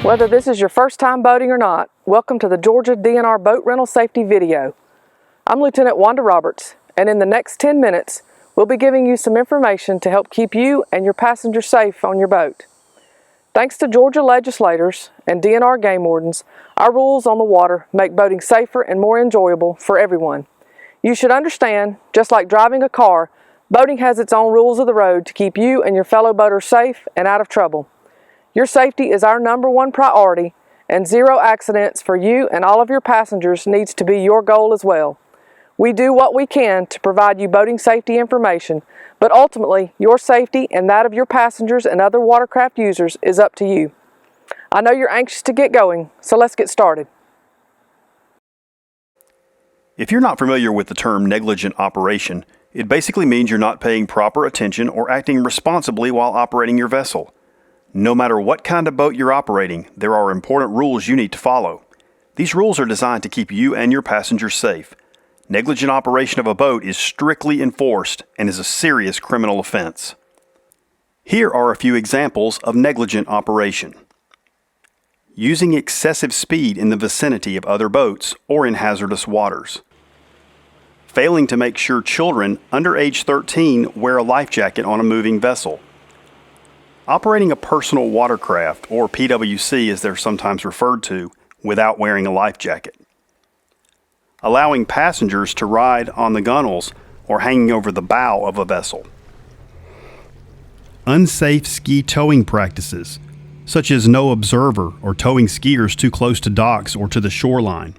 Whether this is your first time boating or not, welcome to the Georgia DNR Boat Rental Safety video. I'm Lieutenant Wanda Roberts, and in the next 10 minutes, we'll be giving you some information to help keep you and your passengers safe on your boat. Thanks to Georgia legislators and DNR game wardens, our rules on the water make boating safer and more enjoyable for everyone. You should understand, just like driving a car, boating has its own rules of the road to keep you and your fellow boaters safe and out of trouble. Your safety is our #1 priority, and zero accidents for you and all of your passengers needs to be your goal as well. We do what we can to provide you boating safety information, but ultimately, your safety and that of your passengers and other watercraft users is up to you. I know you're anxious to get going, so let's get started. If you're not familiar with the term negligent operation, it basically means you're not paying proper attention or acting responsibly while operating your vessel. No matter what kind of boat you're operating, there are important rules you need to follow. These rules are designed to keep you and your passengers safe. Negligent operation of a boat is strictly enforced and is a serious criminal offense. Here are a few examples of negligent operation. Using excessive speed in the vicinity of other boats or in hazardous waters. Failing to make sure children under age 13 wear a life jacket on a moving vessel. Operating a personal watercraft, or PWC as they're sometimes referred to, without wearing a life jacket. Allowing passengers to ride on the gunnels or hanging over the bow of a vessel. Unsafe ski towing practices, such as no observer or towing skiers too close to docks or to the shoreline.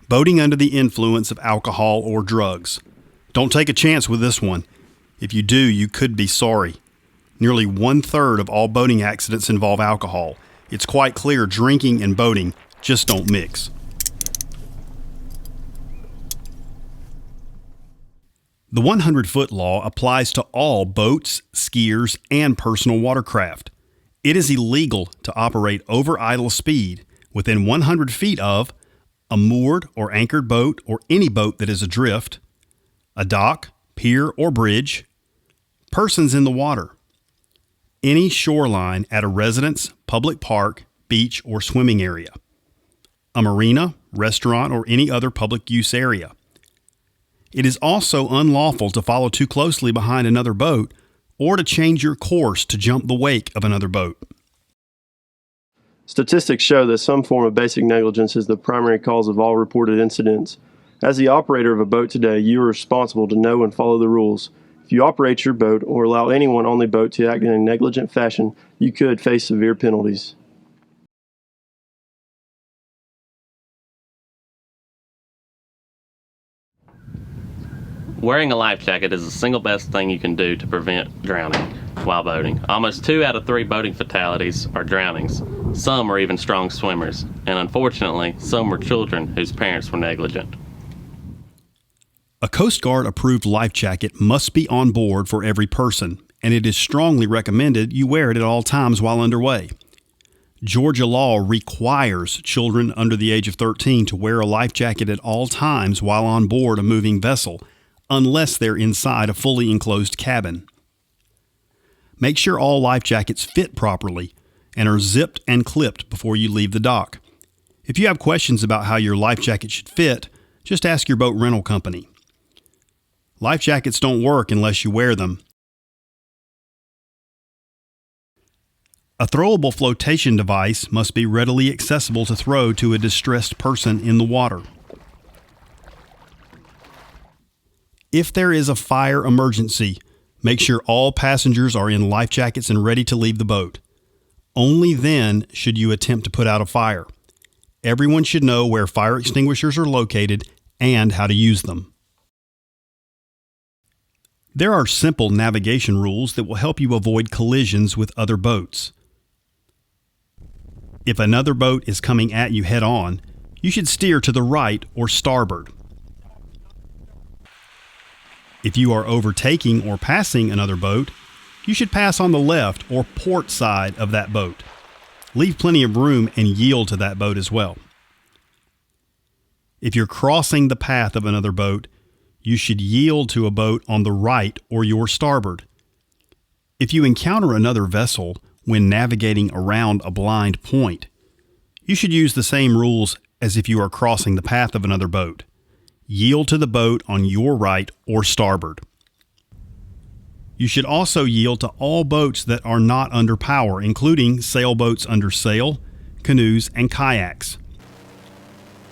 Boating under the influence of alcohol or drugs. Don't take a chance with this one. If you do, you could be sorry. Nearly 1/3 of all boating accidents involve alcohol. It's quite clear drinking and boating just don't mix. The 100-foot law applies to all boats, skiers, and personal watercraft. It is illegal to operate over idle speed within 100 feet of a moored or anchored boat or any boat that is adrift, a dock, pier, or bridge, persons in the water, any shoreline at a residence, public park, beach, or swimming area, a marina, restaurant, or any other public use area. It is also unlawful to follow too closely behind another boat or to change your course to jump the wake of another boat. Statistics show that some form of basic negligence is the primary cause of all reported incidents. As the operator of a boat today, you are responsible to know and follow the rules. If you operate your boat or allow anyone on the boat to act in a negligent fashion, you could face severe penalties. Wearing a life jacket is the single best thing you can do to prevent drowning while boating. Almost 2 out of 3 boating fatalities are drownings. Some are even strong swimmers, and unfortunately, some were children whose parents were negligent. A Coast Guard approved life jacket must be on board for every person, and it is strongly recommended you wear it at all times while underway. Georgia law requires children under the age of 13 to wear a life jacket at all times while on board a moving vessel, unless they're inside a fully enclosed cabin. Make sure all life jackets fit properly and are zipped and clipped before you leave the dock. If you have questions about how your life jacket should fit, just ask your boat rental company. Life jackets don't work unless you wear them. A throwable flotation device must be readily accessible to throw to a distressed person in the water. If there is a fire emergency, make sure all passengers are in life jackets and ready to leave the boat. Only then should you attempt to put out a fire. Everyone should know where fire extinguishers are located and how to use them. There are simple navigation rules that will help you avoid collisions with other boats. If another boat is coming at you head-on, you should steer to the right or starboard. If you are overtaking or passing another boat, you should pass on the left or port side of that boat. Leave plenty of room and yield to that boat as well. If you're crossing the path of another boat, you should yield to a boat on the right or your starboard. If you encounter another vessel, when navigating around a blind point. You should use the same rules as if you are crossing the path of another boat. Yield to the boat on your right or starboard. You should also yield to all boats that are not under power, including sailboats under sail, canoes, and kayaks.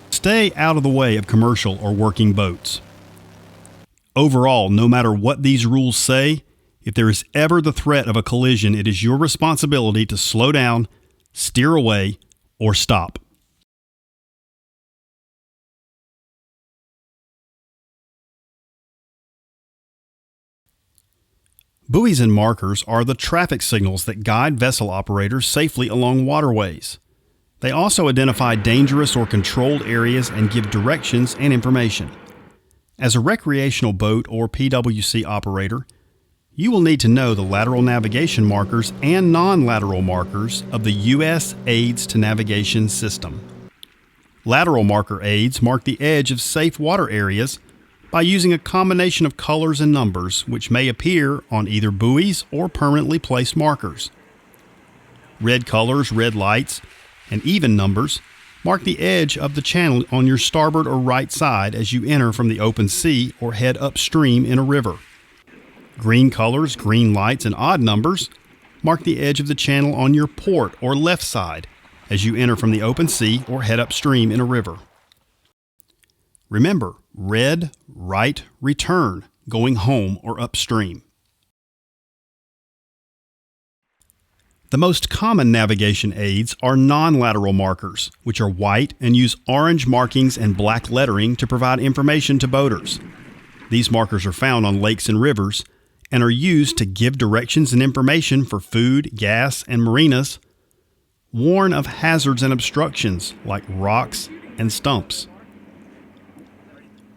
Stay out of the way of commercial or working boats. Overall, no matter what these rules say, if there is ever the threat of a collision, it is your responsibility to slow down, steer away, or stop. Buoys and markers are the traffic signals that guide vessel operators safely along waterways. They also identify dangerous or controlled areas and give directions and information. As a recreational boat or PWC operator, you will need to know the lateral navigation markers and non-lateral markers of the U.S. Aids to Navigation system. Lateral marker aids mark the edge of safe water areas by using a combination of colors and numbers which may appear on either buoys or permanently placed markers. Red colors, red lights, and even numbers mark the edge of the channel on your starboard or right side as you enter from the open sea or head upstream in a river. Green colors, green lights, and odd numbers mark the edge of the channel on your port or left side as you enter from the open sea or head upstream in a river. Remember, red, right, return, going home or upstream. The most common navigation aids are non-lateral markers, which are white and use orange markings and black lettering to provide information to boaters. These markers are found on lakes and rivers and are used to give directions and information for food, gas, and marinas, warn of hazards and obstructions like rocks and stumps.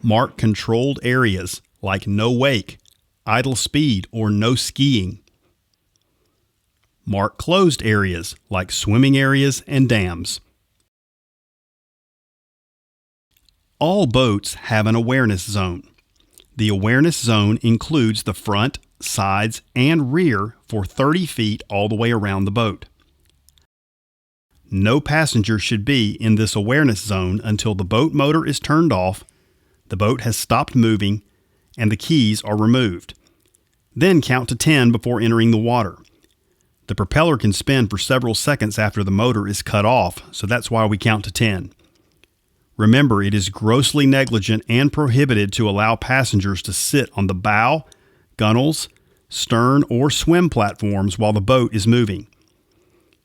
Mark controlled areas like no wake, idle speed, or no skiing. Mark closed areas like swimming areas and dams. All boats have an awareness zone. The awareness zone includes the front, sides, and rear for 30 feet all the way around the boat. No passenger should be in this awareness zone until the boat motor is turned off, the boat has stopped moving, and the keys are removed. Then count to 10 before entering the water. The propeller can spin for several seconds after the motor is cut off, so that's why we count to 10. Remember, it is grossly negligent and prohibited to allow passengers to sit on the bow, gunwales, stern, or swim platforms while the boat is moving.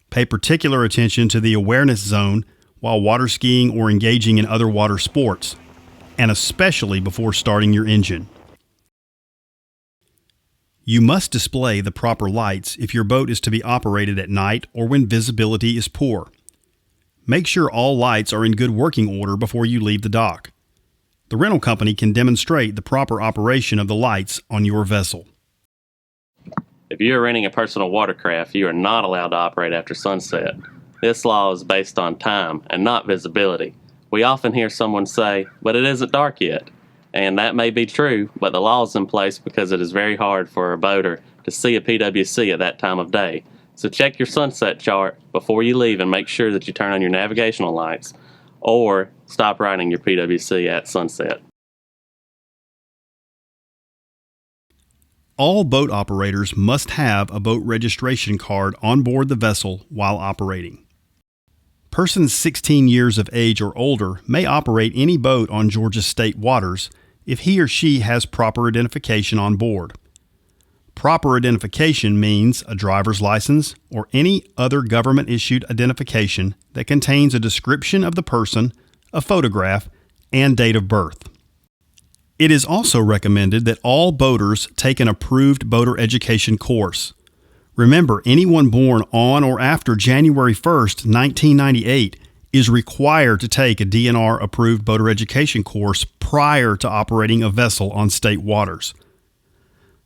Pay particular attention to the awareness zone while water skiing or engaging in other water sports, and especially before starting your engine. You must display the proper lights if your boat is to be operated at night or when visibility is poor. Make sure all lights are in good working order before you leave the dock. The rental company can demonstrate the proper operation of the lights on your vessel. If you are renting a personal watercraft, you are not allowed to operate after sunset. This law is based on time and not visibility. We often hear someone say, "But it isn't dark yet." And that may be true, but the law is in place because it is very hard for a boater to see a PWC at that time of day. So check your sunset chart before you leave and make sure that you turn on your navigational lights or stop riding your PWC at sunset. All boat operators must have a boat registration card on board the vessel while operating. Persons 16 years of age or older may operate any boat on Georgia state waters if he or she has proper identification on board. Proper identification means a driver's license or any other government-issued identification that contains a description of the person, a photograph, and date of birth. It is also recommended that all boaters take an approved boater education course. Remember, anyone born on or after January 1st, 1998 is required to take a DNR-approved boater education course prior to operating a vessel on state waters.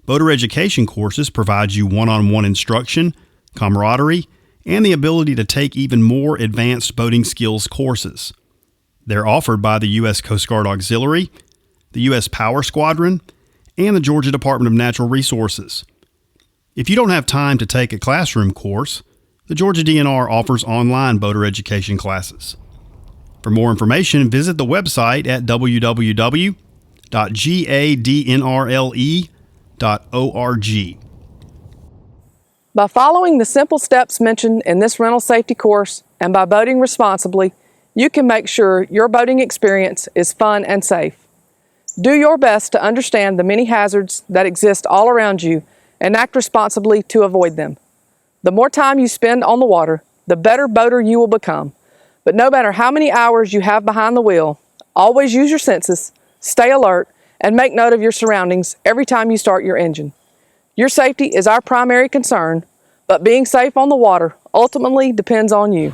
Boater education courses provide you one-on-one instruction, camaraderie, and the ability to take even more advanced boating skills courses. They're offered by the U.S. Coast Guard Auxiliary, the U.S. Power Squadron, and the Georgia Department of Natural Resources. If you don't have time to take a classroom course, The Georgia DNR offers online boater education classes. For more information, visit the website at www.gadnrle.org. By following the simple steps mentioned in this rental safety course and by boating responsibly, you can make sure your boating experience is fun and safe. Do your best to understand the many hazards that exist all around you and act responsibly to avoid them. The more time you spend on the water, the better boater you will become. But no matter how many hours you have behind the wheel, always use your senses, stay alert, and make note of your surroundings every time you start your engine. Your safety is our primary concern, but being safe on the water ultimately depends on you.